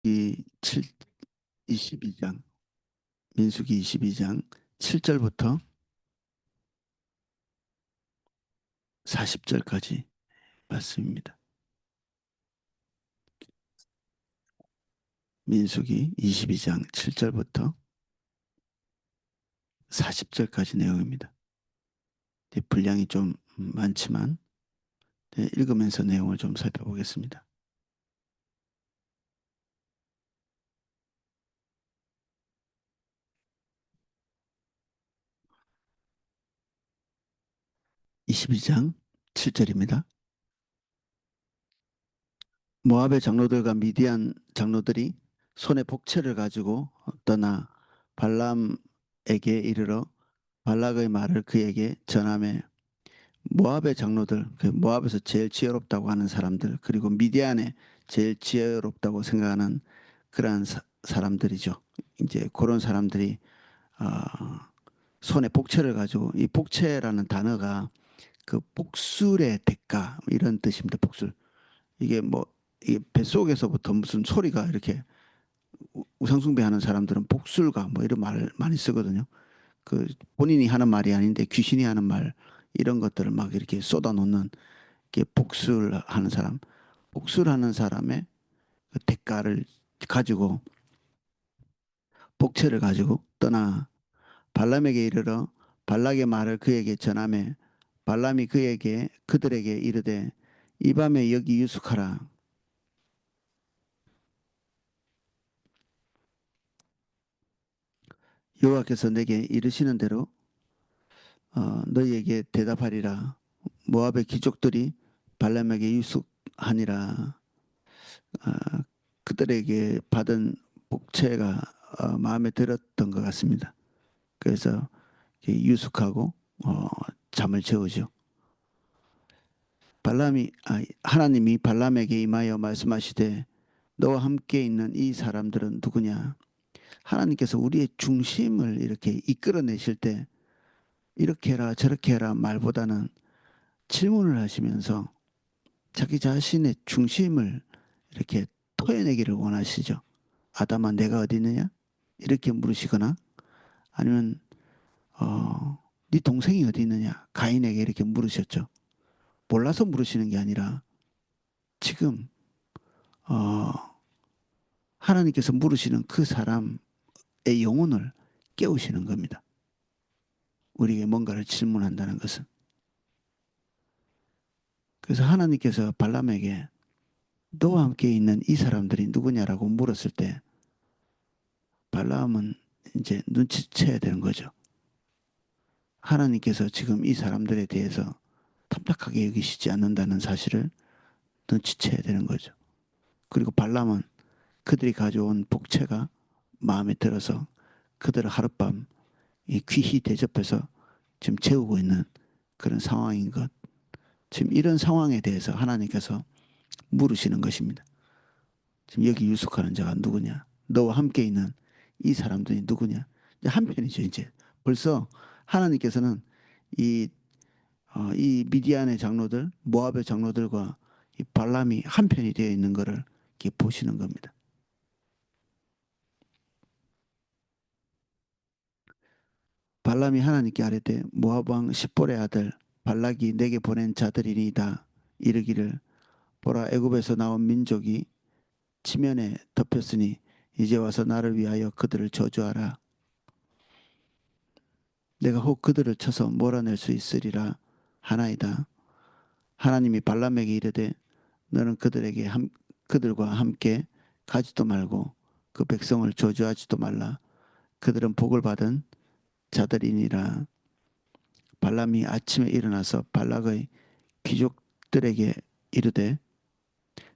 이 7, 22장, 민수기 22장 7절부터 40절까지 말씀입니다. 민수기 22장 7절부터 40절까지 내용입니다. 분량이 좀 많지만 읽으면서 내용을 좀 살펴보겠습니다. 22장 7절입니다. 모압의 장로들과 미디안 장로들이 손에 복채를 가지고 떠나 발람에게 이르러 발락의 말을 그에게 전하매 모압의 장로들, 모압에서 제일 지혜롭다고 하는 사람들, 그리고 미디안에 제일 지혜롭다고 생각하는 그러한 사람들이죠. 이제 그런 사람들이 어, 손에 복채를 가지고, 이 복채라는 단어가 그 복술의 대가 이런 뜻입니다. 복술. 이게 뭐 이게 뱃속에서부터 무슨 소리가 이렇게 우상숭배하는 사람들은 복술가 뭐 이런 말 많이 쓰거든요. 그 본인이 하는 말이 아닌데 귀신이 하는 말 이런 것들을 막 이렇게 쏟아놓는 게 복술하는 사람, 복술하는 사람의 그 대가를 가지고 복채를 가지고 떠나 발람에게 이르러 발락의 말을 그에게 전하매 발람이 그들에게 이르되 이 밤에 여기 유숙하라. 여호와께서 내게 이르시는 대로 너희에게 대답하리라. 모압의 귀족들이 발람에게 유숙하니라. 아, 그들에게 받은 복채가 마음에 들었던 것 같습니다. 그래서 유숙하고 잠을 재우죠. 하나님이 발람에게 임하여 말씀하시되 너와 함께 있는 이 사람들은 누구냐? 하나님께서 우리의 중심을 이렇게 이끌어내실 때 이렇게 해라 저렇게 해라 말보다는 질문을 하시면서 자기 자신의 중심을 이렇게 토해내기를 원하시죠. 아담아 내가 어디 있느냐? 이렇게 물으시거나 아니면 네 동생이 어디 있느냐? 가인에게 이렇게 물으셨죠. 몰라서 물으시는 게 아니라 지금 어, 하나님께서 물으시는 그 사람의 영혼을 깨우시는 겁니다. 우리에게 뭔가를 질문한다는 것은. 그래서 하나님께서 발람에게 너와 함께 있는 이 사람들이 누구냐라고 물었을 때 발람은 이제 눈치채야 되는 거죠. 하나님께서 지금 이 사람들에 대해서 탐탁하게 여기시지 않는다는 사실을 눈치채야 되는 거죠. 그리고 발람은 그들이 가져온 복채가 마음에 들어서 그들을 하룻밤 귀히 대접해서 지금 재우고 있는 그런 상황인 것. 지금 이런 상황에 대해서 하나님께서 물으시는 것입니다. 지금 여기 유숙하는 자가 누구냐? 너와 함께 있는 이 사람들이 누구냐? 이제 한편이죠, 이제. 벌써 하나님께서는 이, 이 미디안의 장로들, 모압의 장로들과 이 발람이 한편이 되어 있는 것을 이렇게 보시는 겁니다. 발람이 하나님께 아뢰되 모압 왕 십볼의 아들 발락이 내게 보낸 자들이니이다. 이르기를 보라 애굽에서 나온 민족이 지면에 덮였으니 이제 와서 나를 위하여 그들을 저주하라. 내가 혹 그들을 쳐서 몰아낼 수 있으리라 하나이다. 하나님이 발람에게 이르되 너는 그들과 함께 가지도 말고 그 백성을 저주하지도 말라. 그들은 복을 받은 자들이니라. 발람이 아침에 일어나서 발락의 귀족들에게 이르되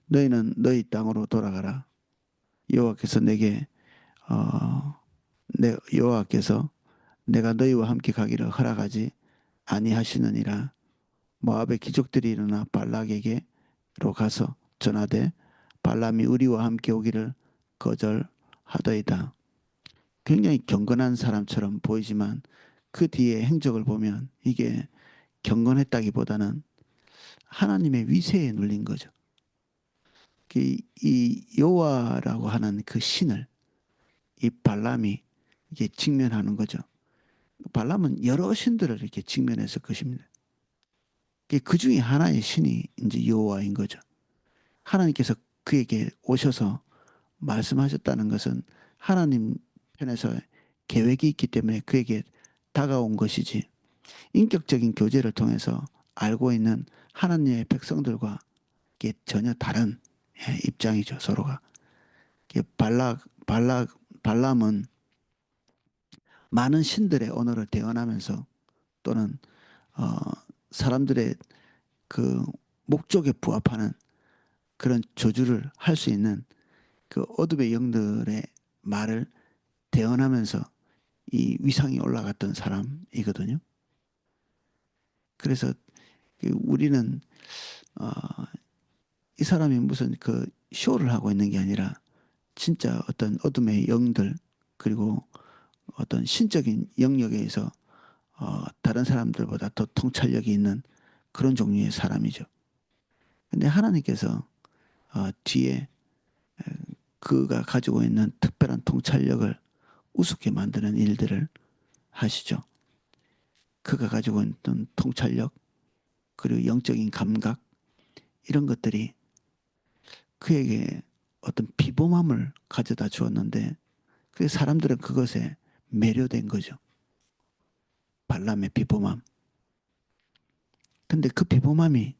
너희는 너희 땅으로 돌아가라. 여호와께서 내게 여호와께서 내가 너희와 함께 가기를 허락하지 아니하시느니라. 모압의 귀족들이 일어나 발락에게로 가서 전하되 발람이 우리와 함께 오기를 거절하더이다. 굉장히 경건한 사람처럼 보이지만 그 뒤에 행적을 보면 이게 경건했다기보다는 하나님의 위세에 눌린 거죠. 이 여호와라고 하는 그 신을 이 발람이 이게 직면하는 거죠. 발람은 여러 신들을 이렇게 직면했을 것입니다. 그 중에 하나의 신이 이제 여호와인 거죠. 하나님께서 그에게 오셔서 말씀하셨다는 것은 하나님 편에서 계획이 있기 때문에 그에게 다가온 것이지, 인격적인 교제를 통해서 알고 있는 하나님의 백성들과 이게 전혀 다른 입장이죠, 서로가. 발람은 많은 신들의 언어를 대언하면서 또는 어, 사람들의 그 목적에 부합하는 그런 저주를 할 수 있는 그 어둠의 영들의 말을 대언하면서 이 위상이 올라갔던 사람이거든요. 그래서 우리는 어, 이 사람이 무슨 그 쇼를 하고 있는 게 아니라 진짜 어떤 어둠의 영들 그리고 어떤 신적인 영역에서 다른 사람들보다 더 통찰력이 있는 그런 종류의 사람이죠. 근데 하나님께서 뒤에 그가 가지고 있는 특별한 통찰력을 우습게 만드는 일들을 하시죠. 그가 가지고 있던 통찰력 그리고 영적인 감각 이런 것들이 그에게 어떤 비범함을 가져다 주었는데 그 사람들은 그것에 매료된 거죠. 발람의 비범함. 근데 그 비범함이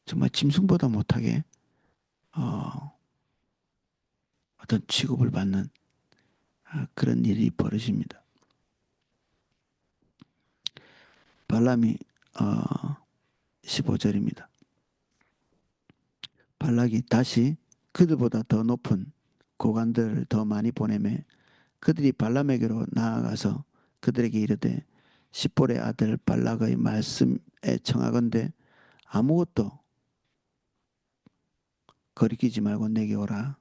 정말 짐승보다 못하게 어, 어떤 취급을 받는 그런 일이 벌어집니다. 발람이 15절입니다. 발락이 다시 그들보다 더 높은 고관들을 더 많이 보내매 그들이 발람에게로 나아가서 그들에게 이르되 십볼의 아들 발락의 말씀에 청하건대 아무것도 거리끼지 말고 내게 오라.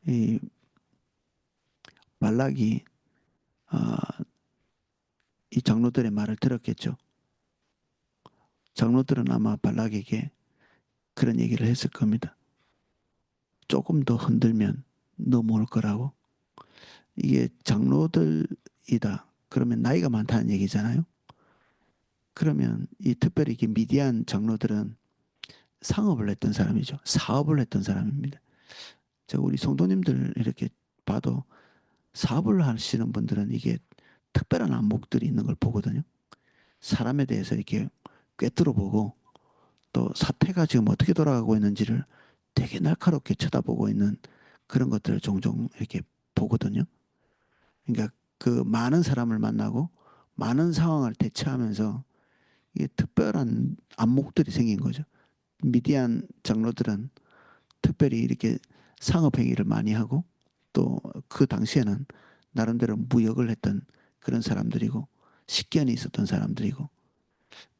이 발락이 어, 이 장로들의 말을 들었겠죠. 장로들은 아마 발락에게 그런 얘기를 했을 겁니다. 조금 더 흔들면 넘어올 거라고. 이게 장로들이다. 그러면 나이가 많다는 얘기잖아요. 그러면 이 특별히 이 미디안 장로들은 상업을 했던 사람이죠. 사업을 했던 사람입니다. 우리 성도님들 이렇게 봐도 사업을 하시는 분들은 이게 특별한 안목들이 있는 걸 보거든요. 사람에 대해서 이렇게 꿰뚫어 보고 또 사태가 지금 어떻게 돌아가고 있는지를 되게 날카롭게 쳐다보고 있는 그런 것들을 종종 이렇게 보거든요. 그러니까 그 많은 사람을 만나고 많은 상황을 대처하면서 이게 특별한 안목들이 생긴 거죠. 미디안 장로들은 특별히 이렇게 상업 행위를 많이 하고 또 그 당시에는 나름대로 무역을 했던 그런 사람들이고 식견이 있었던 사람들이고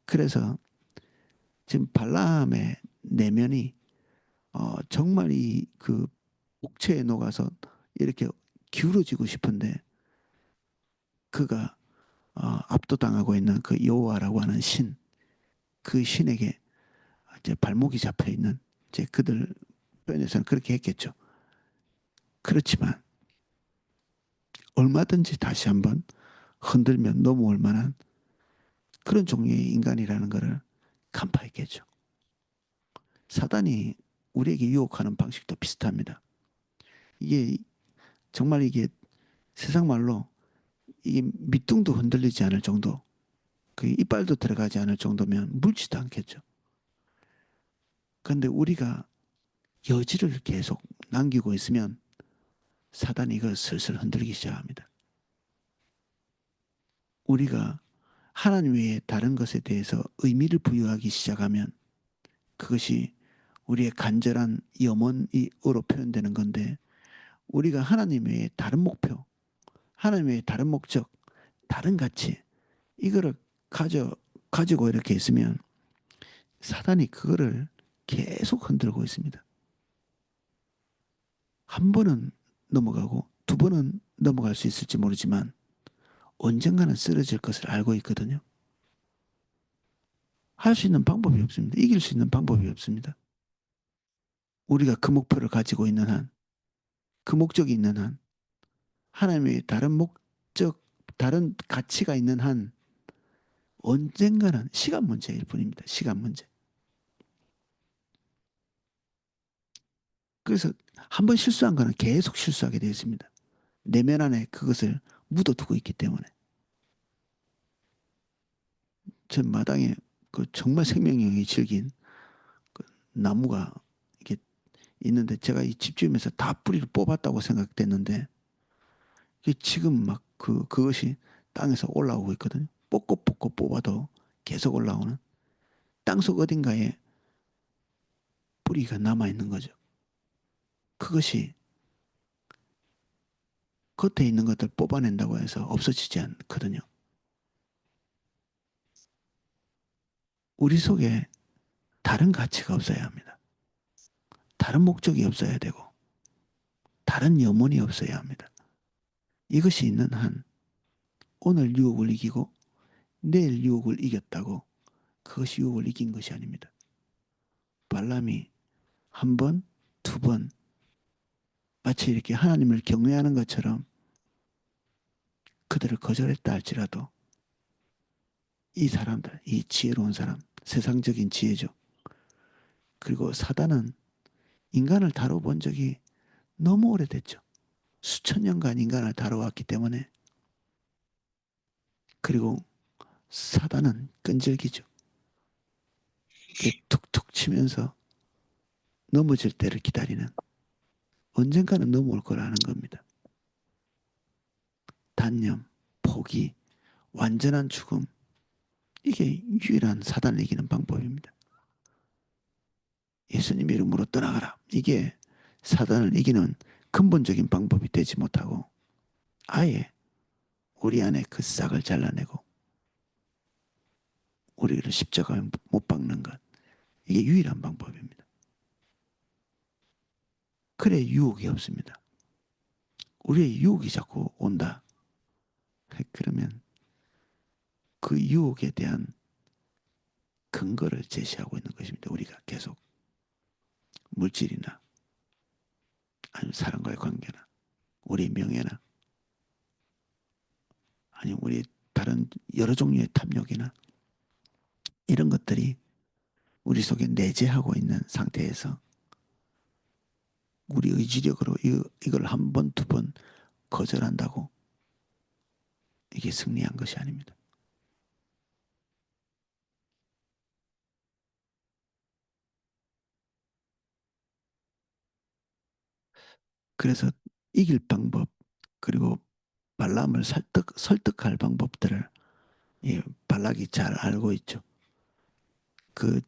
그래서 지금 발람의 내면이 정말 이 그 옥체에 녹아서 이렇게 기울어지고 싶은데 그가 압도당하고 있는 그 여호와라고 하는 신, 그 신에게 이제 발목이 잡혀 있는 이제 그들 표현에서는 그렇게 했겠죠. 그렇지만 얼마든지 다시 한번 흔들면 넘어올 만한 그런 종류의 인간이라는 것을 간파했겠죠. 사단이 우리에게 유혹하는 방식도 비슷합니다. 이게 정말 이게 세상 말로 이게 밑둥도 흔들리지 않을 정도, 그 이빨도 들어가지 않을 정도면 물지도 않겠죠. 그런데 우리가 여지를 계속 남기고 있으면 사단이 이걸 슬슬 흔들기 시작합니다. 우리가 하나님 외에 다른 것에 대해서 의미를 부여하기 시작하면 그것이 우리의 간절한 염원으로 표현되는 건데 우리가 하나님 외에 다른 목표, 하나님 외에 다른 목적, 다른 가치 이거를 가지고 이렇게 있으면 사단이 그거를 계속 흔들고 있습니다. 한 번은 넘어가고 두 번은 넘어갈 수 있을지 모르지만 언젠가는 쓰러질 것을 알고 있거든요. 할 수 있는 방법이 없습니다. 이길 수 있는 방법이 없습니다. 우리가 그 목표를 가지고 있는 한, 그 목적이 있는 한, 하나님의 다른 목적, 다른 가치가 있는 한, 언젠가는 시간 문제일 뿐입니다. 시간 문제. 그래서 한 번 실수한 거는 계속 실수하게 되어 있습니다. 내면 안에 그것을 묻어두고 있기 때문에. 전 마당에 그 정말 생명력이 질긴 그 나무가 이게 있는데 제가 이 집주면서 다 뿌리를 뽑았다고 생각됐는데 이게 지금 막 그것이 땅에서 올라오고 있거든요. 뽑고 뽑아도 계속 올라오는 땅속 어딘가에 뿌리가 남아 있는 거죠. 그것이 겉에 있는 것들 뽑아낸다고 해서 없어지지 않거든요. 우리 속에 다른 가치가 없어야 합니다. 다른 목적이 없어야 되고 다른 염원이 없어야 합니다. 이것이 있는 한 오늘 유혹을 이기고 내일 유혹을 이겼다고 그것이 유혹을 이긴 것이 아닙니다. 발람이 한 번, 두 번 마치 이렇게 하나님을 경외하는 것처럼 그들을 거절했다 할지라도 이 사람들, 이 지혜로운 사람, 세상적인 지혜죠. 그리고 사단은 인간을 다뤄본 적이 너무 오래됐죠. 수천 년간 인간을 다뤄왔기 때문에 그리고 사단은 끈질기죠. 툭툭 치면서 넘어질 때를 기다리는 언젠가는 넘어올 거라는 겁니다. 단념, 포기, 완전한 죽음 이게 유일한 사단을 이기는 방법입니다. 예수님 이름으로 떠나가라. 이게 사단을 이기는 근본적인 방법이 되지 못하고 아예 우리 안에 그 싹을 잘라내고 우리를 십자가에 못 박는 것. 이게 유일한 방법입니다. 그래 유혹이 없습니다. 우리의 유혹이 자꾸 온다. 그러면 그 유혹에 대한 근거를 제시하고 있는 것입니다. 우리가 계속 물질이나 아니면 사람과의 관계나 우리 명예나 아니면 우리 다른 여러 종류의 탐욕이나 이런 것들이 우리 속에 내재하고 있는 상태에서 우리 의지력으로 이걸 한 번, 두 번 거절한다고 이게 승리한 것이 아닙니다. 그래서 이길 방법 그리고 발람을 설득할 방법들을 발락이 잘 알고 있죠. 그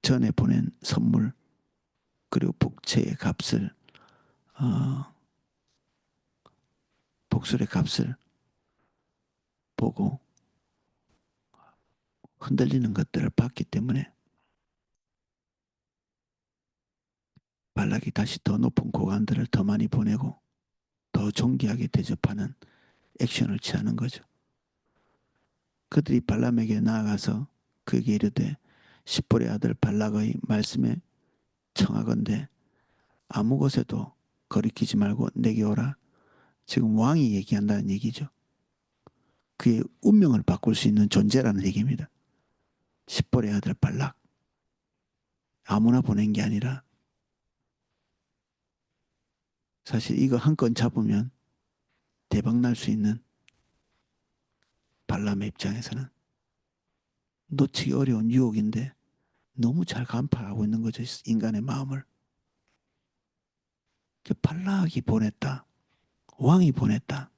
전에 보낸 선물 그리고 복채의 값을 어, 복술의 값을 보고 흔들리는 것들을 봤기 때문에 발락이 다시 더 높은 고관들을 더 많이 보내고 더 존귀하게 대접하는 액션을 취하는 거죠. 그들이 발람에게 나아가서 그에게 이르되 십볼의 아들 발락의 말씀에 청하건대 아무 곳에도 거리끼지 말고 내게 오라. 지금 왕이 얘기한다는 얘기죠. 그의 운명을 바꿀 수 있는 존재라는 얘기입니다. 십볼의 아들 발락. 아무나 보낸 게 아니라 사실 이거 한 건 잡으면 대박 날 수 있는 발람의 입장에서는 놓치기 어려운 유혹인데 너무 잘 간파하고 있는 거죠. 인간의 마음을. 발락이 보냈다. 왕이 보냈다.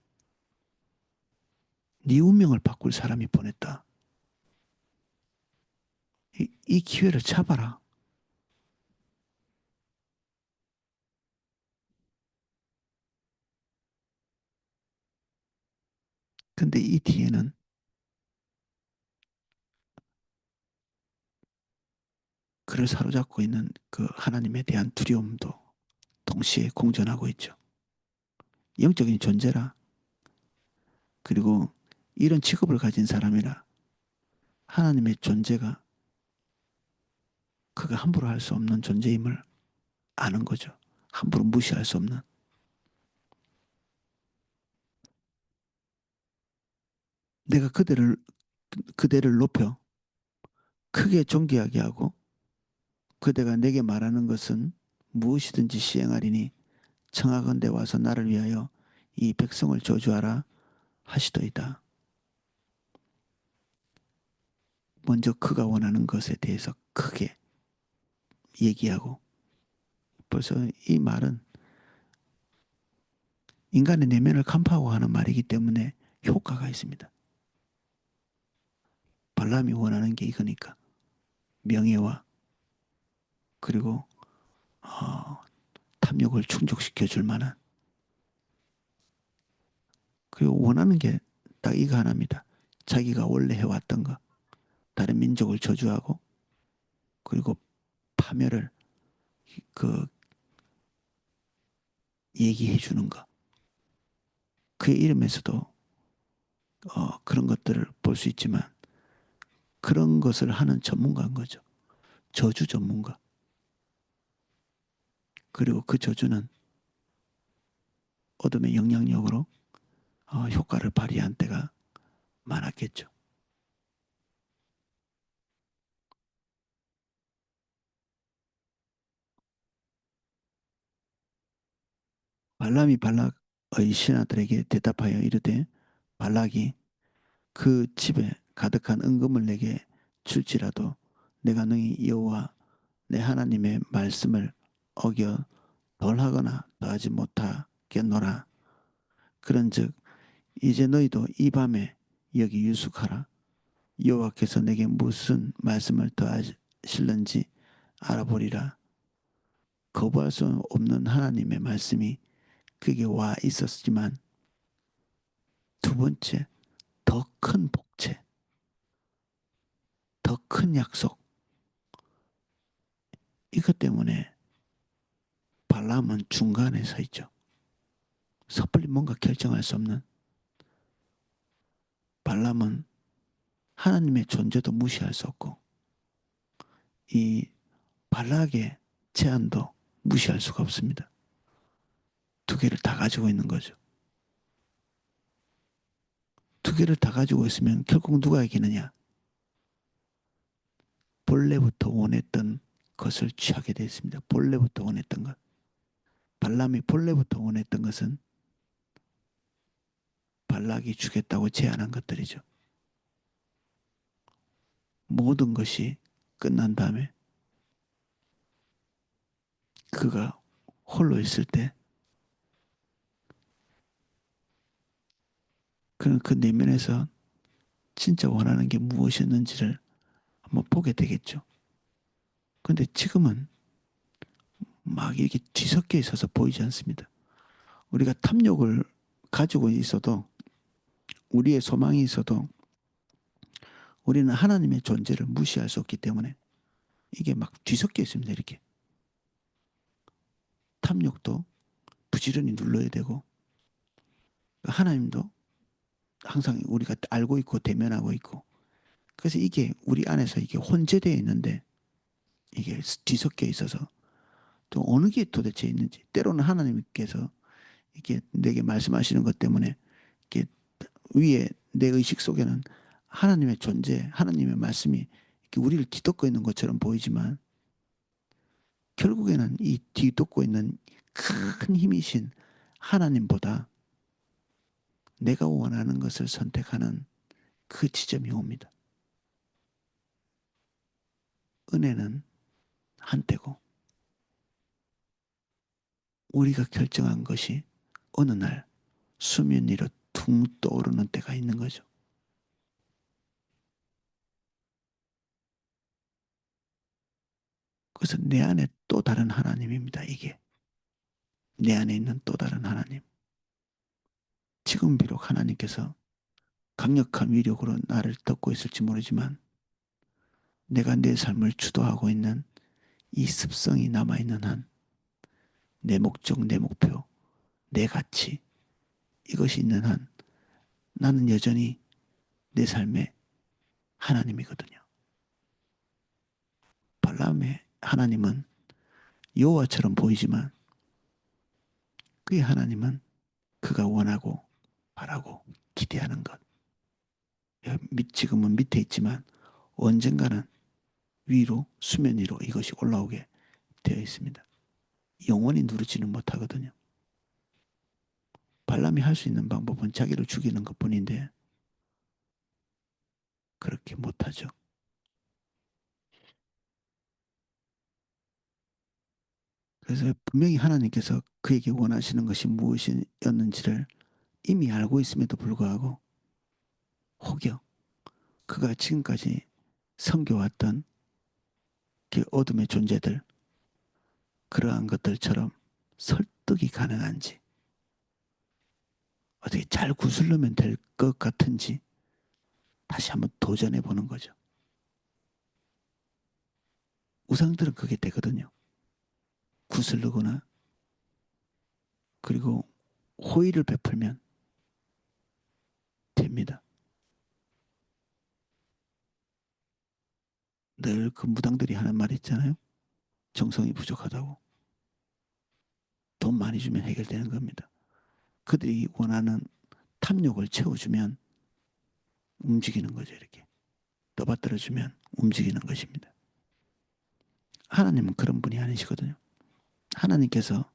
네 운명을 바꿀 사람이 보냈다. 이 기회를 잡아라. 근데 이 뒤에는 그를 사로잡고 있는 그 하나님에 대한 두려움도 동시에 공존하고 있죠. 영적인 존재라. 그리고 이런 직업을 가진 사람이라 하나님의 존재가 그가 함부로 할 수 없는 존재임을 아는 거죠. 함부로 무시할 수 없는. 내가 그대를 높여 크게 존귀하게 하고 그대가 내게 말하는 것은 무엇이든지 시행하리니 청하건대 와서 나를 위하여 이 백성을 저주하라 하시더이다. 먼저 그가 원하는 것에 대해서 크게 얘기하고 벌써 이 말은 인간의 내면을 간파하고 하는 말이기 때문에 효과가 있습니다. 발람이 원하는 게 이거니까 명예와 그리고 탐욕을 충족시켜 줄 만한 그리고 원하는 게 딱 이거 하나입니다. 자기가 원래 해왔던 거 다른 민족을 저주하고 그리고 파멸을 그 얘기해 주는 거. 그의 이름에서도 그런 것들을 볼 수 있지만 그런 것을 하는 전문가인 거죠. 저주 전문가. 그리고 그 저주는 어둠의 영향력으로 효과를 발휘한 때가 많았겠죠. 발람이 발락의 신하들에게 대답하여 이르되 발락이 그 집에 가득한 은금을 내게 줄지라도 내가 능히 여호와 내 하나님의 말씀을 어겨 덜하거나 더하지 못하겠노라. 그런즉 이제 너희도 이 밤에 여기 유숙하라. 여호와께서 내게 무슨 말씀을 더하실는지 알아보리라. 거부할 수 없는 하나님의 말씀이 그에게 와 있었지만 두 번째 더 큰 복채, 더 큰 약속 이것 때문에 발람은 중간에 서 있죠. 섣불리 뭔가 결정할 수 없는 발람은 하나님의 존재도 무시할 수 없고 이 발락의 제안도 무시할 수가 없습니다. 두 개를 다 가지고 있는 거죠. 두 개를 다 가지고 있으면 결국 누가 이기느냐? 본래부터 원했던 것을 취하게 되어 있습니다. 본래부터 원했던 것. 발람이 본래부터 원했던 것은 발락이 주겠다고 제안한 것들이죠. 모든 것이 끝난 다음에 그가 홀로 있을 때 그는 그 내면에서 진짜 원하는 게 무엇이었는지를 한번 보게 되겠죠. 근데 지금은 막 이렇게 뒤섞여 있어서 보이지 않습니다. 우리가 탐욕을 가지고 있어도 우리의 소망이 있어도 우리는 하나님의 존재를 무시할 수 없기 때문에 이게 막 뒤섞여 있습니다. 이렇게 탐욕도 부지런히 눌러야 되고 하나님도 항상 우리가 알고 있고 대면하고 있고 그래서 이게 우리 안에서 이게 혼재되어 있는데 이게 뒤섞여 있어서 또 어느 게 도대체 있는지 때로는 하나님께서 이렇게 내게 말씀하시는 것 때문에 이렇게 위에 내 의식 속에는 하나님의 존재, 하나님의 말씀이 이렇게 우리를 뒤덮고 있는 것처럼 보이지만 결국에는 이 뒤덮고 있는 큰 힘이신 하나님보다 내가 원하는 것을 선택하는 그 지점이 옵니다. 은혜는 한때고 우리가 결정한 것이 어느 날 수면 위로 퉁 떠오르는 때가 있는 거죠. 그래서 내 안에 또 다른 하나님입니다. 이게 내 안에 있는 또 다른 하나님. 지금 비록 하나님께서 강력한 위력으로 나를 덮고 있을지 모르지만 내가 내 삶을 주도하고 있는 이 습성이 남아있는 한 내 목적, 내 목표, 내 가치 이것이 있는 한 나는 여전히 내 삶의 하나님이거든요. 발람의 하나님은 여호와처럼 보이지만 그의 하나님은 그가 원하고 바라고 기대하는 것. 지금은 밑에 있지만 언젠가는 위로 수면 위로 이것이 올라오게 되어 있습니다. 영원히 누르지는 못하거든요. 발람이 할 수 있는 방법은 자기를 죽이는 것뿐인데 그렇게 못하죠. 그래서 분명히 하나님께서 그에게 원하시는 것이 무엇이었는지를 이미 알고 있음에도 불구하고 혹여 그가 지금까지 섬겨왔던 그 어둠의 존재들, 그러한 것들처럼 설득이 가능한지, 어떻게 잘 구슬르면 될 것 같은지 다시 한번 도전해 보는 거죠. 우상들은 그게 되거든요. 구슬르거나 그리고 호의를 베풀면 됩니다. 늘 그 무당들이 하는 말 있잖아요. 정성이 부족하다고. 돈 많이 주면 해결되는 겁니다. 그들이 원하는 탐욕을 채워주면 움직이는 거죠. 이렇게 떠받들어주면 움직이는 것입니다. 하나님은 그런 분이 아니시거든요. 하나님께서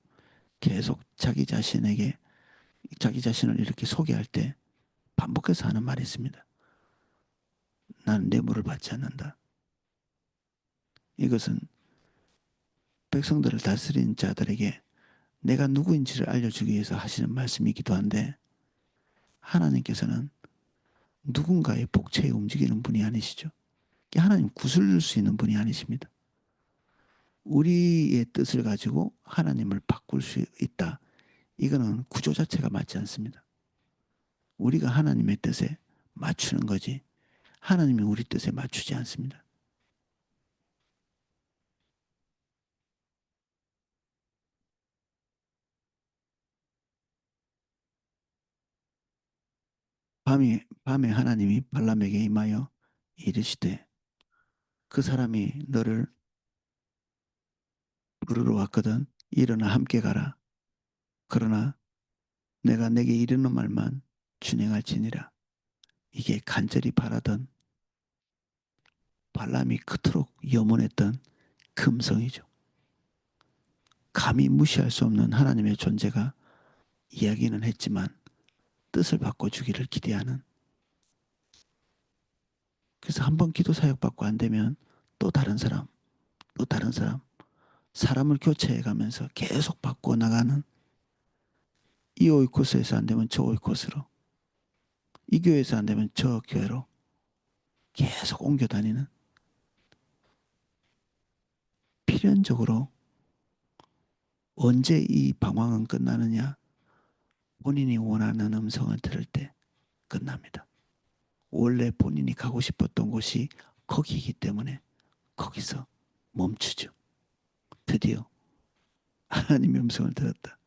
계속 자기 자신을 이렇게 소개할 때 반복해서 하는 말이 있습니다. 나는 뇌물을 받지 않는다. 이것은 백성들을 다스린 자들에게 내가 누구인지를 알려주기 위해서 하시는 말씀이기도 한데 하나님께서는 누군가의 복체에 움직이는 분이 아니시죠. 하나님 구슬릴 수 있는 분이 아니십니다. 우리의 뜻을 가지고 하나님을 바꿀 수 있다. 이거는 구조 자체가 맞지 않습니다. 우리가 하나님의 뜻에 맞추는 거지 하나님이 우리 뜻에 맞추지 않습니다. 밤에 하나님이 발람에게 임하여 이르시되 그 사람이 너를 부르러 왔거든. 일어나 함께 가라. 그러나 내가 내게 이르는 말만 준행할지니라. 이게 간절히 바라던 발람이 그토록 염원했던 금성이죠. 감히 무시할 수 없는 하나님의 존재가 이야기는 했지만 뜻을 바꿔주기를 기대하는. 그래서 한번 기도 사역 받고 안 되면 또 다른 사람, 또 다른 사람, 사람을 교체해 가면서 계속 바꿔 나가는 이 오이코스에서 안 되면 저 오이코스로, 이 교회에서 안 되면 저 교회로 계속 옮겨 다니는 필연적으로 언제 이 방황은 끝나느냐? 본인이 원하는 음성을 들을 때 끝납니다. 원래 본인이 가고 싶었던 곳이 거기이기 때문에 거기서 멈추죠. 드디어 하나님의 음성을 들었다.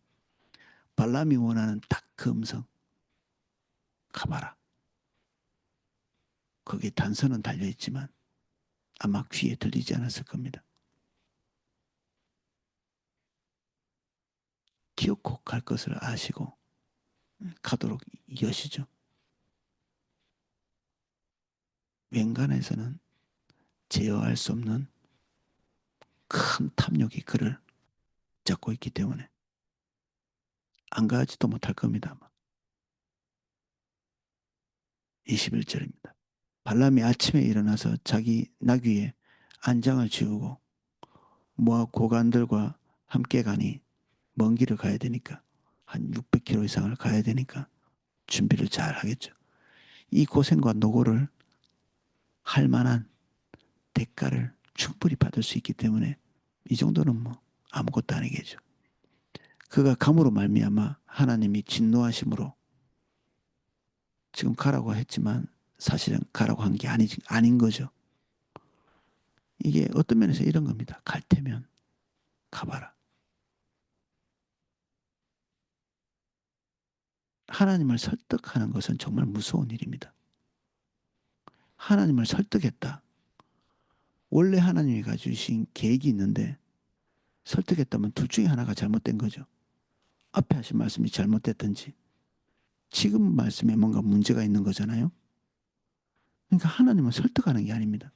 발람이 원하는 딱 그 음성. 가봐라. 거기에 단서는 달려있지만 아마 귀에 들리지 않았을 겁니다. 기어코 갈 것을 아시고 가도록 여시죠. 웬간에서는 제어할 수 없는 큰 탐욕이 그를 잡고 있기 때문에 안 가지도 못할 겁니다. 아마. 21절입니다. 발람이 아침에 일어나서 자기 나귀에 안장을 지우고 모압 고관들과 함께 가니 먼 길을 가야 되니까 한 600km 이상을 가야 되니까 준비를 잘 하겠죠. 이 고생과 노고를 할 만한 대가를 충분히 받을 수 있기 때문에 이 정도는 뭐 아무것도 아니겠죠. 그가 감으로 말미암아 하나님이 진노하심으로 지금 가라고 했지만 사실은 가라고 한 게 아닌 거죠. 이게 어떤 면에서 이런 겁니다. 갈 테면 가봐라. 하나님을 설득하는 것은 정말 무서운 일입니다. 하나님을 설득했다. 원래 하나님이 가지신 계획이 있는데 설득했다면 둘 중에 하나가 잘못된 거죠. 앞에 하신 말씀이 잘못됐든지 지금 말씀에 뭔가 문제가 있는 거잖아요. 그러니까 하나님은 설득하는 게 아닙니다.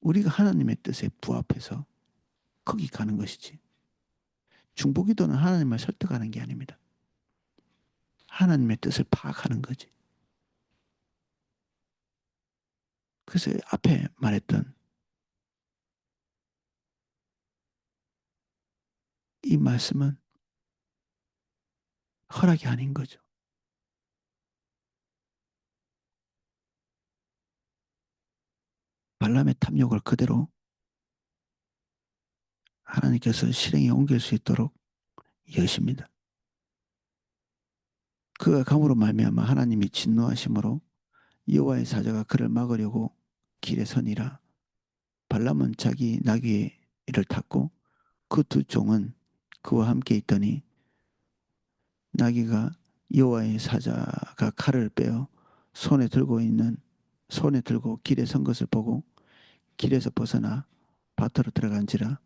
우리가 하나님의 뜻에 부합해서 거기 가는 것이지. 중보기도는 하나님을 설득하는 게 아닙니다. 하나님의 뜻을 파악하는 거지. 그래서 앞에 말했던 이 말씀은 허락이 아닌 거죠. 발람의 탐욕을 그대로 하나님께서 실행에 옮길 수 있도록 여십니다. 그가 감으로 말미암아 하나님이 진노하심으로 여호와의 사자가 그를 막으려고 길에 서니라. 발람은 자기 나귀의 이를 탔고 그 두 종은 그와 함께 있더니 나귀가 여호와의 사자가 칼을 빼어 손에 들고 있는 손에 들고 길에 선 것을 보고 길에서 벗어나 밭으로 들어간지라.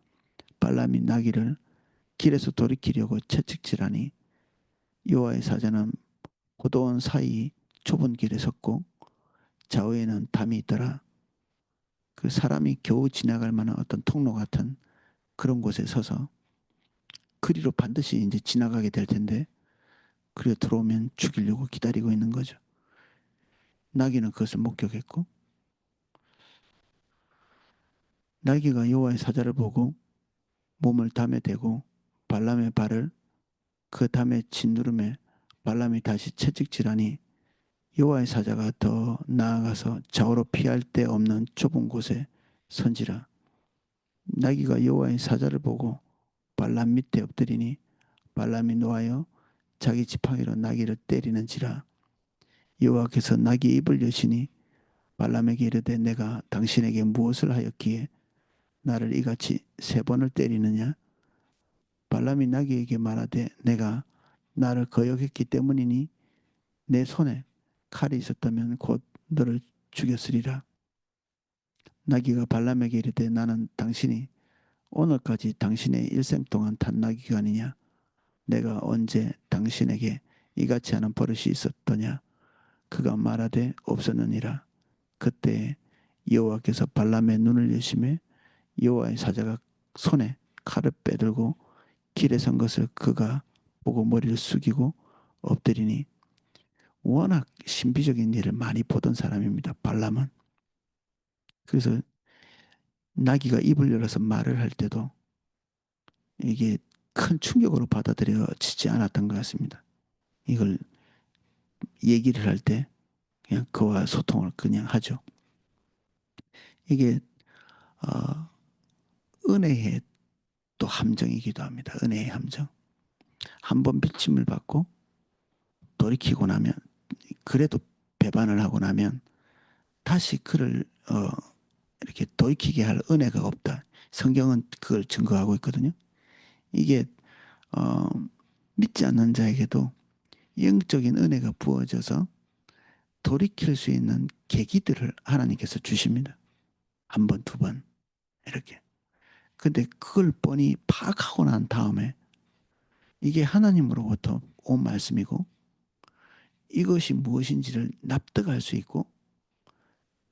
발람이 나귀를 길에서 돌이키려고 채찍질하니 여호와의 사자는 포도원 사이 좁은 길에 섰고 좌우에는 담이 있더라. 그 사람이 겨우 지나갈 만한 어떤 통로 같은 그런 곳에 서서 그리로 반드시 이제 지나가게 될 텐데 그리로 들어오면 죽이려고 기다리고 있는 거죠. 나귀는 그것을 목격했고 나귀가 여호와의 사자를 보고 몸을 담에 대고 발람의 발을 그 담에 짓누름에 발람이 다시 채찍질하니 여호와의 사자가 더 나아가서 좌우로 피할 데 없는 좁은 곳에 선지라. 나귀가 여호와의 사자를 보고 발람 밑에 엎드리니 발람이 노하여 자기 지팡이로 나귀를 때리는지라. 여호와께서 나귀의 입을 여시니 발람에게 이르되 내가 당신에게 무엇을 하였기에 나를 이같이 세 번을 때리느냐. 발람이 나귀에게 말하되 내가 나를 거역했기 때문이니 내 손에 칼이 있었다면 곧 너를 죽였으리라. 나귀가 발람에게 이르되 나는 당신이 오늘까지 당신의 일생 동안 탄 나귀가 아니냐. 내가 언제 당신에게 이같이 하는 버릇이 있었더냐. 그가 말하되 없었느니라. 그때 여호와께서 발람의 눈을 여심해 여호와의 사자가 손에 칼을 빼들고 길에 선 것을 그가 보고 머리를 숙이고 엎드리니 워낙 신비적인 일을 많이 보던 사람입니다. 발람은. 그래서 나귀가 입을 열어서 말을 할 때도 이게 큰 충격으로 받아들여지지 않았던 것 같습니다. 이걸 얘기를 할 때 그냥 그와 소통을 그냥 하죠. 이게 어, 은혜의 또 함정이기도 합니다. 은혜의 함정. 한번 빚짐을 받고 돌이키고 나면 그래도 배반을 하고 나면 다시 그를 이렇게 돌이키게 할 은혜가 없다. 성경은 그걸 증거하고 있거든요. 이게 어, 믿지 않는 자에게도 영적인 은혜가 부어져서 돌이킬 수 있는 계기들을 하나님께서 주십니다. 한 번, 두 번, 이렇게. 근데 그걸 뻔히 파악하고 난 다음에 이게 하나님으로부터 온 말씀이고 이것이 무엇인지를 납득할 수 있고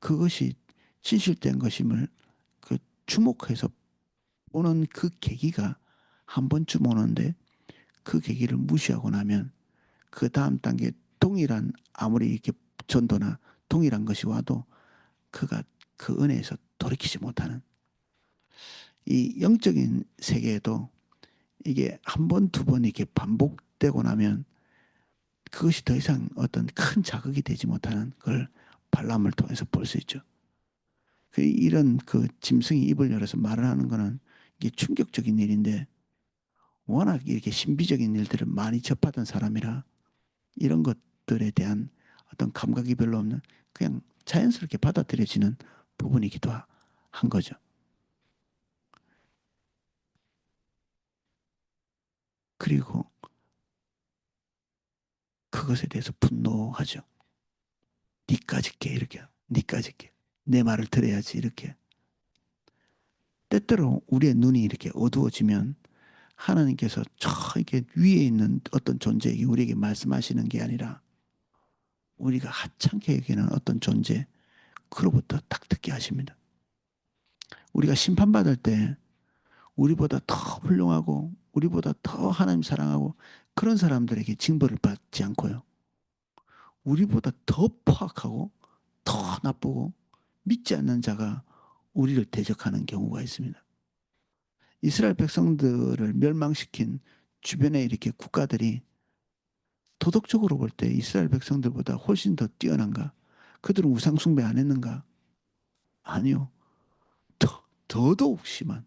그것이 진실된 것임을 그 주목해서 보는 그 계기가 한 번쯤 오는데 그 계기를 무시하고 나면 그 다음 단계 동일한 아무리 이렇게 전도나 동일한 것이 와도 그가 그 은혜에서 돌이키지 못하는 이 영적인 세계에도 이게 한 번, 두 번 이렇게 반복되고 나면 그것이 더 이상 어떤 큰 자극이 되지 못하는 걸 발람을 통해서 볼 수 있죠. 이런 그 짐승이 입을 열어서 말을 하는 거는 이게 충격적인 일인데 워낙 이렇게 신비적인 일들을 많이 접하던 사람이라 이런 것들에 대한 어떤 감각이 별로 없는 그냥 자연스럽게 받아들여지는 부분이기도 한 거죠. 그리고 그것에 대해서 분노하죠. 니까짓게 이렇게 니까짓게 내 말을 들어야지 이렇게 때때로 우리의 눈이 이렇게 어두워지면 하나님께서 저 이렇게 위에 있는 어떤 존재에게 우리에게 말씀하시는 게 아니라 우리가 하찮게 여기는 어떤 존재, 그로부터 딱 듣게 하십니다. 우리가 심판받을 때 우리보다 더 훌륭하고 우리보다 더 하나님 사랑하고 그런 사람들에게 징벌을 받지 않고요. 우리보다 더 포악하고 더 나쁘고 믿지 않는 자가 우리를 대적하는 경우가 있습니다. 이스라엘 백성들을 멸망시킨 주변에 이렇게 국가들이 도덕적으로 볼 때 이스라엘 백성들보다 훨씬 더 뛰어난가? 그들은 우상숭배 안 했는가? 아니요. 더더욱 심한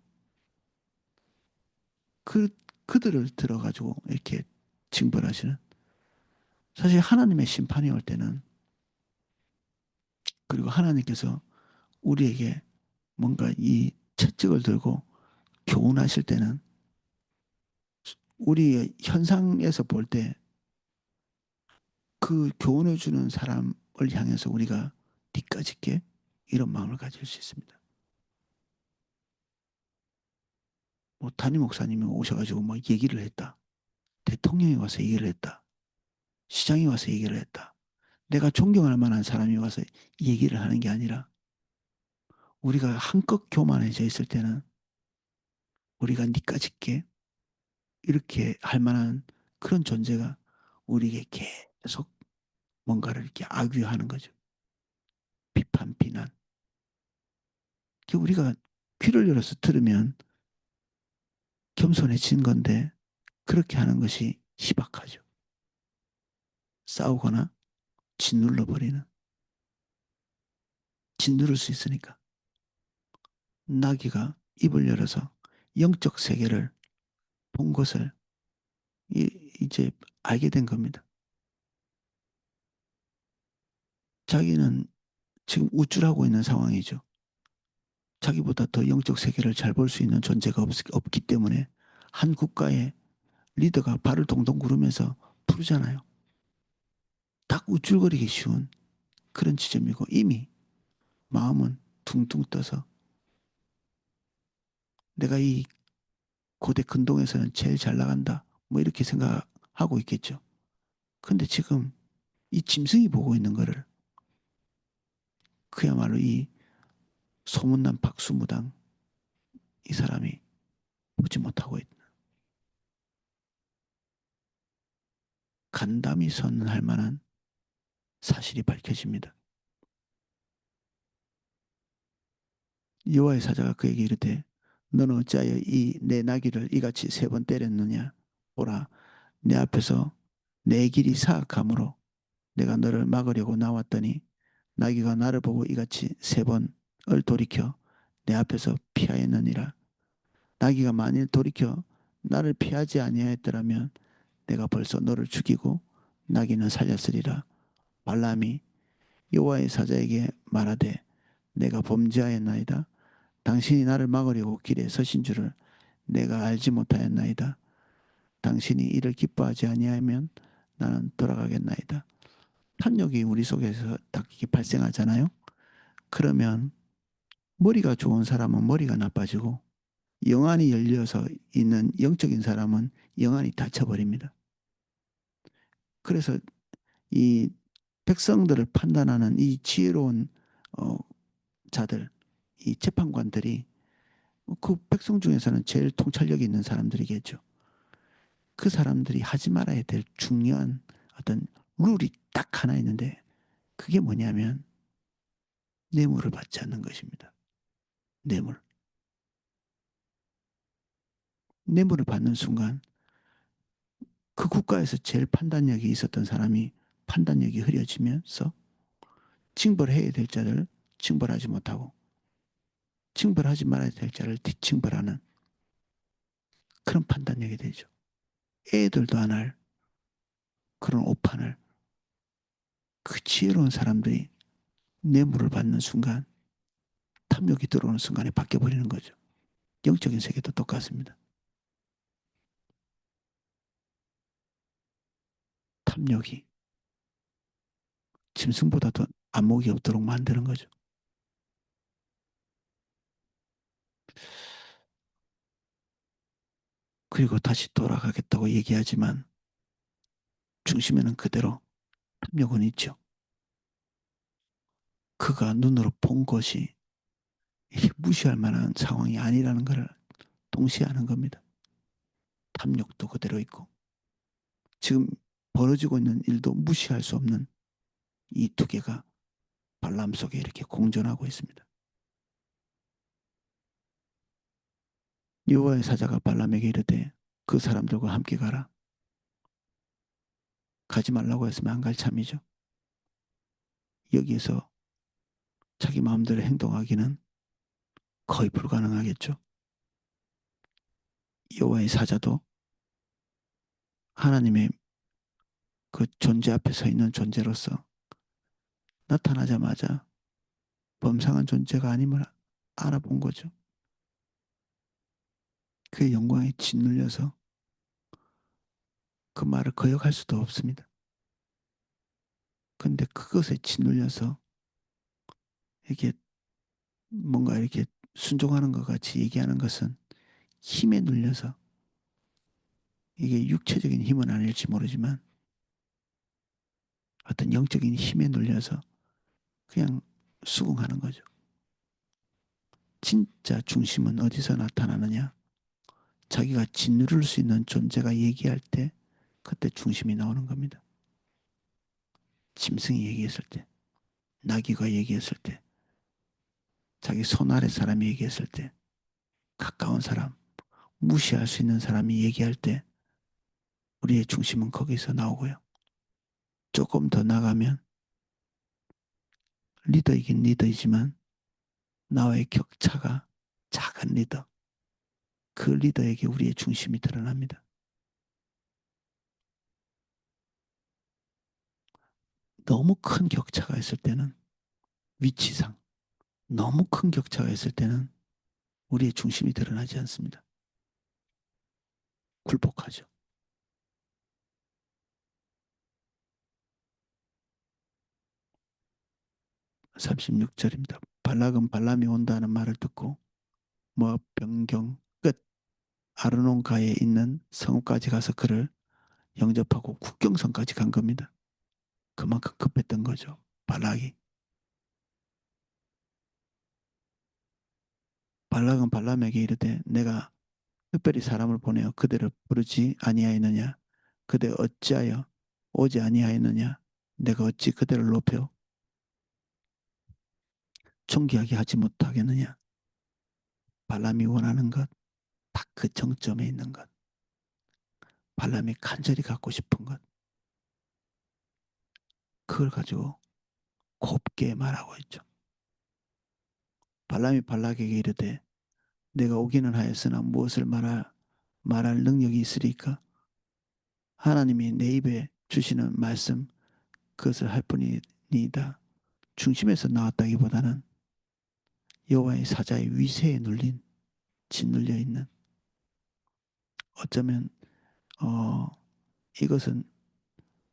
그, 그들을 들어가지고 이렇게 징벌하시는. 사실 하나님의 심판이 올 때는, 그리고 하나님께서 우리에게 뭔가 이 채찍을 들고 교훈하실 때는 우리의 현상에서 볼 때 그 교훈을 주는 사람을 향해서 우리가 니까짓게 이런 마음을 가질 수 있습니다. 뭐 담임 목사님이 오셔가지고 막 얘기를 했다. 대통령이 와서 얘기를 했다. 시장이 와서 얘기를 했다. 내가 존경할 만한 사람이 와서 얘기를 하는 게 아니라 우리가 한껏 교만해져 있을 때는 우리가 니까짓게 이렇게 할 만한 그런 존재가 우리에게 계속 뭔가를 이렇게 악유하는 거죠. 비판, 비난. 우리가 귀를 열어서 들으면 겸손해진 건데 그렇게 하는 것이 희박하죠. 싸우거나 짓눌러 버리는. 짓누를 수 있으니까. 나귀가 입을 열어서 영적 세계를 본 것을 이제 알게 된 겁니다. 자기는 지금 우쭐하고 있는 상황이죠. 자기보다 더 영적 세계를 잘 볼 수 있는 존재가 없기 때문에 한 국가의 리더가 발을 동동 구르면서 부르잖아요. 딱 우쭐거리기 쉬운 그런 지점이고 이미 마음은 둥둥 떠서 내가 이 고대 근동에서는 제일 잘 나간다. 뭐 이렇게 생각하고 있겠죠. 근데 지금 이 짐승이 보고 있는 거를 그야말로 이 소문난 박수무당 이 사람이 보지 못하고 있다. 간담이 선언할 만한 사실이 밝혀집니다. 여호와의 사자가 그에게 이르되 너는 어찌하여 이 내 나귀를 이같이 3번 때렸느냐. 보라 내 앞에서 내 길이 사악함으로 내가 너를 막으려고 나왔더니 나귀가 나를 보고 이같이 3번을 돌이켜 내 앞에서 피하였느니라. 나귀가 만일 돌이켜 나를 피하지 아니하였더라면 내가 벌써 너를 죽이고 나귀는 살렸으리라. 발람이 여호와의 사자에게 말하되 내가 범죄하였나이다. 당신이 나를 막으려고 길에 서신 줄을 내가 알지 못하였나이다. 당신이 이를 기뻐하지 아니하면 나는 돌아가겠나이다. 탐욕이 우리 속에서 딱 이렇게 발생하잖아요. 그러면 머리가 좋은 사람은 머리가 나빠지고 영안이 열려서 있는 영적인 사람은 영안이 닫혀버립니다. 그래서 이 백성들을 판단하는 이 지혜로운 어, 자들, 이 재판관들이 그 백성 중에서는 제일 통찰력이 있는 사람들이겠죠. 그 사람들이 하지 말아야 될 중요한 어떤 룰이 딱 하나 있는데 그게 뭐냐면 뇌물을 받지 않는 것입니다. 뇌물. 뇌물을 받는 순간 그 국가에서 제일 판단력이 있었던 사람이 판단력이 흐려지면서 징벌해야 될 자를 징벌하지 못하고 징벌하지 말아야 될 자를 뒷징벌하는 그런 판단력이 되죠. 애들도 안 할 그런 오판을 그 지혜로운 사람들이 뇌물을 받는 순간 탐욕이 들어오는 순간에 바뀌어버리는 거죠. 영적인 세계도 똑같습니다. 탐욕이 짐승보다도 안목이 없도록 만드는 거죠. 그리고 다시 돌아가겠다고 얘기하지만 중심에는 그대로 탐욕은 있죠. 그가 눈으로 본 것이 이렇게 무시할 만한 상황이 아니라는 것을 동시에 아는 겁니다. 탐욕도 그대로 있고 지금 벌어지고 있는 일도 무시할 수 없는 이 두 개가 발람 속에 이렇게 공존하고 있습니다. 여호와의 사자가 발람에게 이르되 그 사람들과 함께 가라. 가지 말라고 했으면 안 갈 참이죠. 여기에서 자기 마음대로 행동하기는 거의 불가능하겠죠. 여호와의 사자도 하나님의 그 존재 앞에 서 있는 존재로서 나타나자마자 범상한 존재가 아님을 알아본 거죠. 그의 영광에 짓눌려서 그 말을 거역할 수도 없습니다. 근데 그것에 짓눌려서 이게 뭔가 이렇게 순종하는 것 같이 얘기하는 것은 힘에 눌려서 이게 육체적인 힘은 아닐지 모르지만 어떤 영적인 힘에 눌려서 그냥 수긍하는 거죠. 진짜 중심은 어디서 나타나느냐? 자기가 짓누를 수 있는 존재가 얘기할 때 그때 중심이 나오는 겁니다. 짐승이 얘기했을 때, 나귀가 얘기했을 때, 자기 손 아래 사람이 얘기했을 때, 가까운 사람, 무시할 수 있는 사람이 얘기할 때 우리의 중심은 거기서 나오고요. 조금 더 나가면 리더이긴 리더이지만 나와의 격차가 작은 리더, 그 리더에게 우리의 중심이 드러납니다. 너무 큰 격차가 있을 때는 위치상, 너무 큰 격차가 있을 때는 우리의 중심이 드러나지 않습니다. 굴복하죠. 36절입니다. 발락은 발람이 온다는 말을 듣고 모압 변경 끝 아르논가에 있는 성읍까지 가서 그를 영접하고 국경선까지 간 겁니다. 그만큼 급했던 거죠. 발락이. 발락은 발람에게 이르되 내가 특별히 사람을 보내어 그대를 부르지 아니하였느냐. 그대 어찌하여 오지 아니하였느냐. 내가 어찌 그대를 높여 존귀하게 하지 못하겠느냐. 발람이 원하는 것, 딱 그 정점에 있는 것. 발람이 간절히 갖고 싶은 것. 그걸 가지고 곱게 말하고 있죠. 발람이 발락에게 이르되 내가 오기는 하였으나 무엇을 말할 능력이 있으리까? 하나님이 내 입에 주시는 말씀 그것을 할 뿐이니이다. 중심에서 나왔다기보다는 여호와의 사자의 위세에 눌린 짓눌려 있는 어쩌면 어, 이것은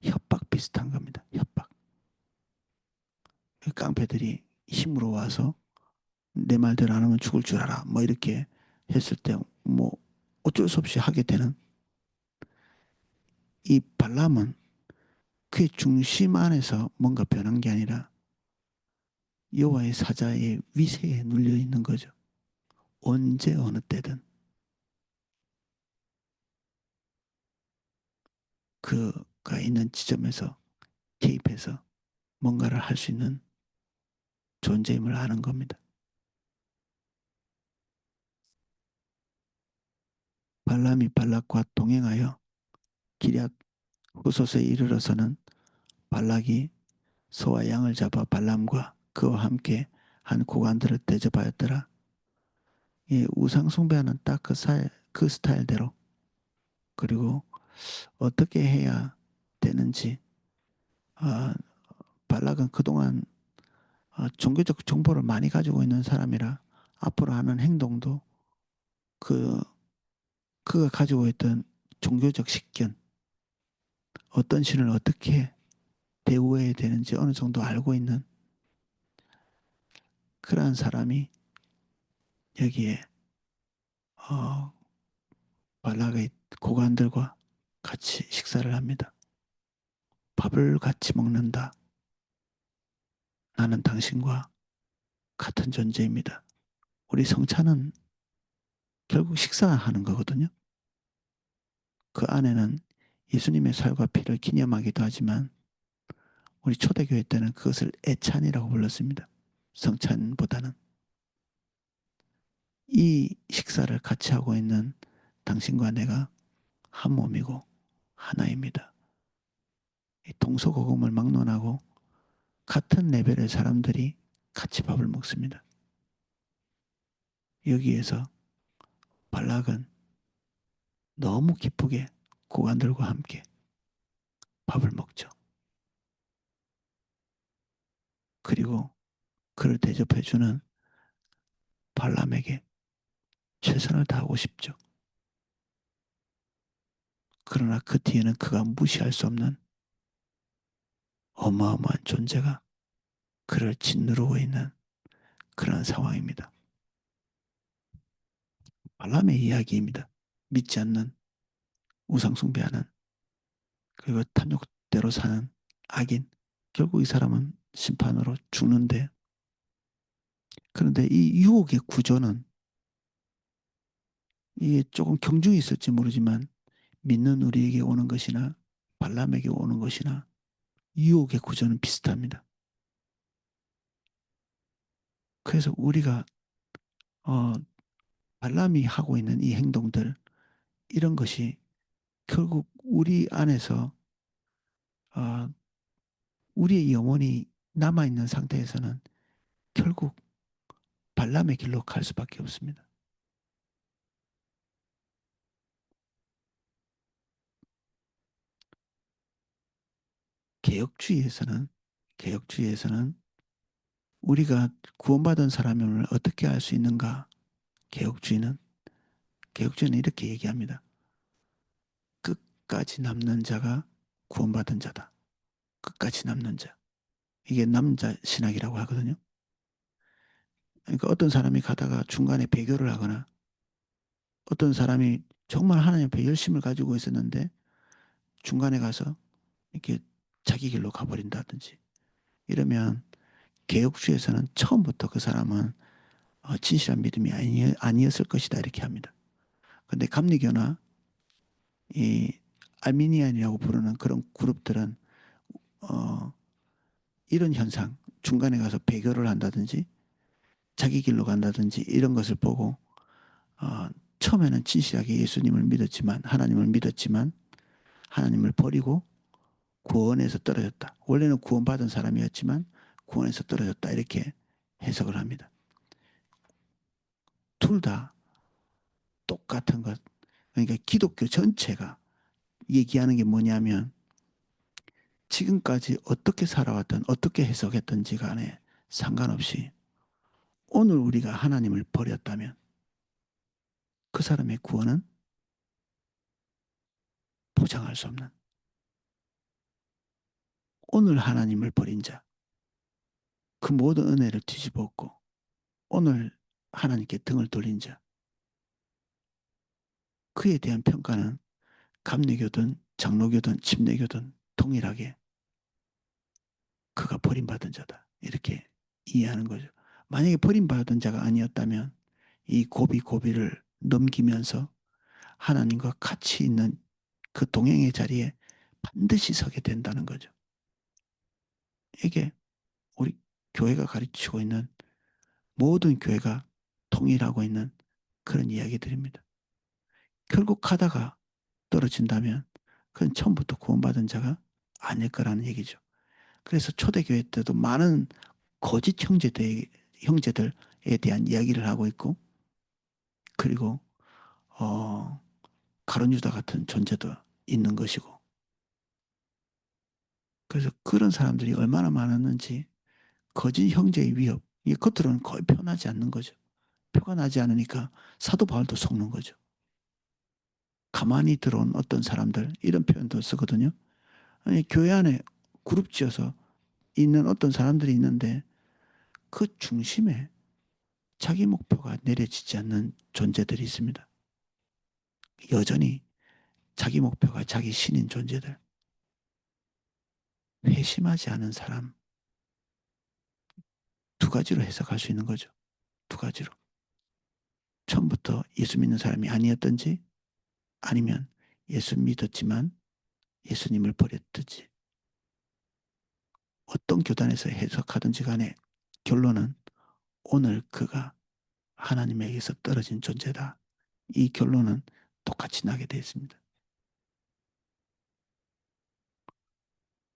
협박 비슷한 겁니다. 협박. 깡패들이 힘으로 와서 내 말대로 안 하면 죽을 줄 알아. 뭐 이렇게 했을 때 뭐 어쩔 수 없이 하게 되는 이 발람은 그의 중심 안에서 뭔가 변한 게 아니라 여호와의 사자의 위세에 눌려 있는 거죠. 언제 어느 때든 그가 있는 지점에서 개입해서 뭔가를 할 수 있는 존재임을 아는 겁니다. 발람이 발락과 동행하여 기럇 후솥에 이르러서는 발락이 소와 양을 잡아 발람과 그와 함께 한 고관들을 대접하였더라. 이 우상 숭배하는 딱 그 스타일대로 그리고 어떻게 해야 되는지 어, 발락은 그동안 종교적 정보를 많이 가지고 있는 사람이라 앞으로 하는 행동도 그 그가 가지고 있던 종교적 식견 어떤 신을 어떻게 대우해야 되는지 어느 정도 알고 있는 그러한 사람이 여기에 어, 발락의 고관들과 같이 식사를 합니다. 밥을 같이 먹는다. 나는 당신과 같은 존재입니다. 우리 성찬은 결국 식사하는 거거든요. 그 안에는 예수님의 살과 피를 기념하기도 하지만 우리 초대교회 때는 그것을 애찬이라고 불렀습니다. 성찬보다는. 이 식사를 같이 하고 있는 당신과 내가 한 몸이고 하나입니다. 동서고금을 막론하고 같은 레벨의 사람들이 같이 밥을 먹습니다. 여기에서 발락은 너무 기쁘게 고관들과 함께 밥을 먹죠. 그리고 그를 대접해주는 발람에게 최선을 다하고 싶죠. 그러나 그 뒤에는 그가 무시할 수 없는 어마어마한 존재가 그를 짓누르고 있는 그런 상황입니다. 발람의 이야기입니다. 믿지 않는, 우상숭배하는, 그리고 탐욕대로 사는 악인. 결국 이 사람은 심판으로 죽는데, 그런데 이 유혹의 구조는 이게 조금 경중이 있을지 모르지만 믿는 우리에게 오는 것이나 발람에게 오는 것이나 유혹의 구조는 비슷합니다. 그래서 우리가 어, 발람이 하고 있는 이 행동들, 이런 것이 결국 우리 안에서 어, 우리의 영혼이 남아있는 상태에서는 결국 발람의 길로 갈 수밖에 없습니다. 개혁주의에서는 개혁주의에서는 우리가 구원받은 사람임을 어떻게 알 수 있는가? 개혁주의는 개혁주의는 이렇게 얘기합니다. 끝까지 남는 자가 구원받은 자다. 끝까지 남는 자. 이게 남자 신학이라고 하거든요. 그러니까 어떤 사람이 가다가 중간에 배교를 하거나 어떤 사람이 정말 하나님 앞에 열심을 가지고 있었는데 중간에 가서 이렇게 자기 길로 가버린다든지 이러면 개혁주에서는 처음부터 그 사람은 진실한 믿음이 아니었을 것이다 이렇게 합니다. 근데 감리교나 이 알미니안이라고 부르는 그런 그룹들은 어, 이런 현상, 중간에 가서 배교를 한다든지 자기 길로 간다든지 이런 것을 보고 어, 처음에는 진실하게 예수님을 믿었지만 하나님을 믿었지만 하나님을 버리고 구원에서 떨어졌다. 원래는 구원받은 사람이었지만 구원에서 떨어졌다 이렇게 해석을 합니다. 둘 다 똑같은 것. 그러니까 기독교 전체가 얘기하는 게 뭐냐면 지금까지 어떻게 살아왔든 어떻게 해석했든지 간에 상관없이 오늘 우리가 하나님을 버렸다면 그 사람의 구원은 보장할 수 없는, 오늘 하나님을 버린 자, 그 모든 은혜를 뒤집어 엎고 오늘 하나님께 등을 돌린 자, 그에 대한 평가는 감리교든 장로교든 침례교든 동일하게 그가 버림받은 자다 이렇게 이해하는 거죠. 만약에 버림받은 자가 아니었다면 이 고비고비를 넘기면서 하나님과 같이 있는 그 동행의 자리에 반드시 서게 된다는 거죠. 이게 우리 교회가 가르치고 있는, 모든 교회가 통일하고 있는 그런 이야기들입니다. 결국 가다가 떨어진다면 그건 처음부터 구원받은 자가 아닐 거라는 얘기죠. 그래서 초대교회 때도 많은 거짓 형제들에 대한 이야기를 하고 있고, 그리고 어, 가룟 유다 같은 존재도 있는 것이고, 그래서 그런 사람들이 얼마나 많았는지 거짓 형제의 위협, 이 겉으로는 거의 표나지 않는 거죠. 표가 나지 않으니까 사도 바울도 속는 거죠. 가만히 들어온 어떤 사람들, 이런 표현도 쓰거든요. 아니, 교회 안에 그룹 지어서 있는 어떤 사람들이 있는데 그 중심에 자기 목표가 내려지지 않는 존재들이 있습니다. 여전히 자기 목표가 자기 신인 존재들, 회심하지 않은 사람, 두 가지로 해석할 수 있는 거죠. 두 가지로. 처음부터 예수 믿는 사람이 아니었든지 아니면 예수 믿었지만 예수님을 버렸든지 어떤 교단에서 해석하든지 간에 결론은 오늘 그가 하나님에게서 떨어진 존재다. 이 결론은 똑같이 나게 되어 있습니다.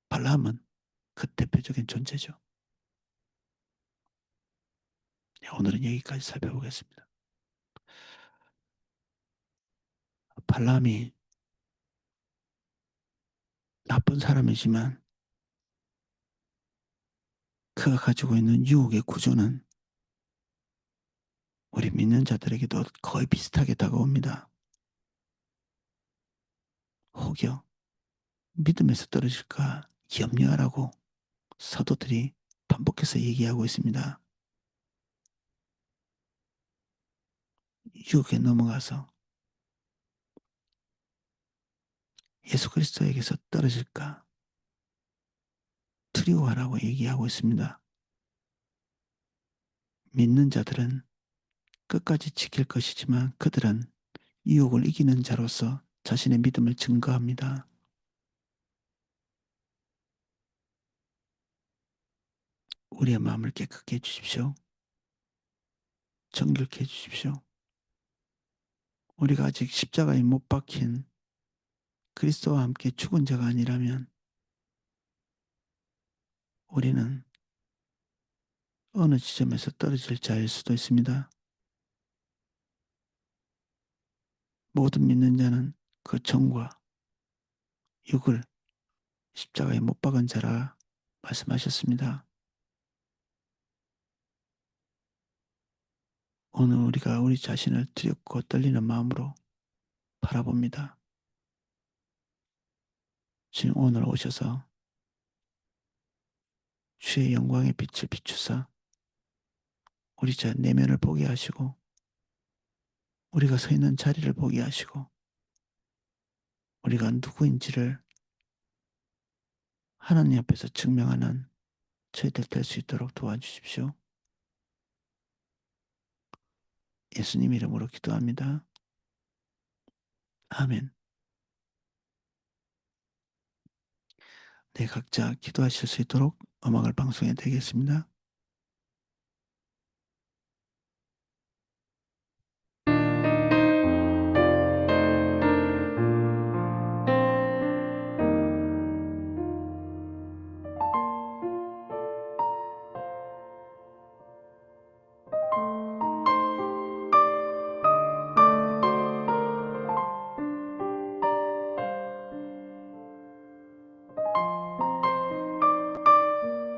발람은 그 대표적인 존재죠. 네, 오늘은 여기까지 살펴보겠습니다. 발람이 나쁜 사람이지만 그가 가지고 있는 유혹의 구조는 우리 믿는 자들에게도 거의 비슷하게 다가옵니다. 혹여 믿음에서 떨어질까 염려하라고 사도들이 반복해서 얘기하고 있습니다. 유혹에 넘어가서 예수 그리스도에게서 떨어질까 두려워하라고 얘기하고 있습니다. 믿는 자들은 끝까지 지킬 것이지만 그들은 유혹을 이기는 자로서 자신의 믿음을 증거합니다. 우리의 마음을 깨끗게 해주십시오. 정결케 해주십시오. 우리가 아직 십자가에 못 박힌 그리스도와 함께 죽은 자가 아니라면 우리는 어느 지점에서 떨어질 자일 수도 있습니다. 모든 믿는 자는 그 정과 육을 십자가에 못 박은 자라 말씀하셨습니다. 오늘 우리가 우리 자신을 두렵고 떨리는 마음으로 바라봅니다. 주님 오늘 오셔서 주의 영광의 빛을 비추사 우리 자 내면을 보게 하시고 우리가 서 있는 자리를 보게 하시고 우리가 누구인지를 하나님 앞에서 증명하는 저희들 될 수 있도록 도와주십시오. 예수님 이름으로 기도합니다. 아멘. 네, 각자 기도하실 수 있도록 음악을 방송해 드리겠습니다.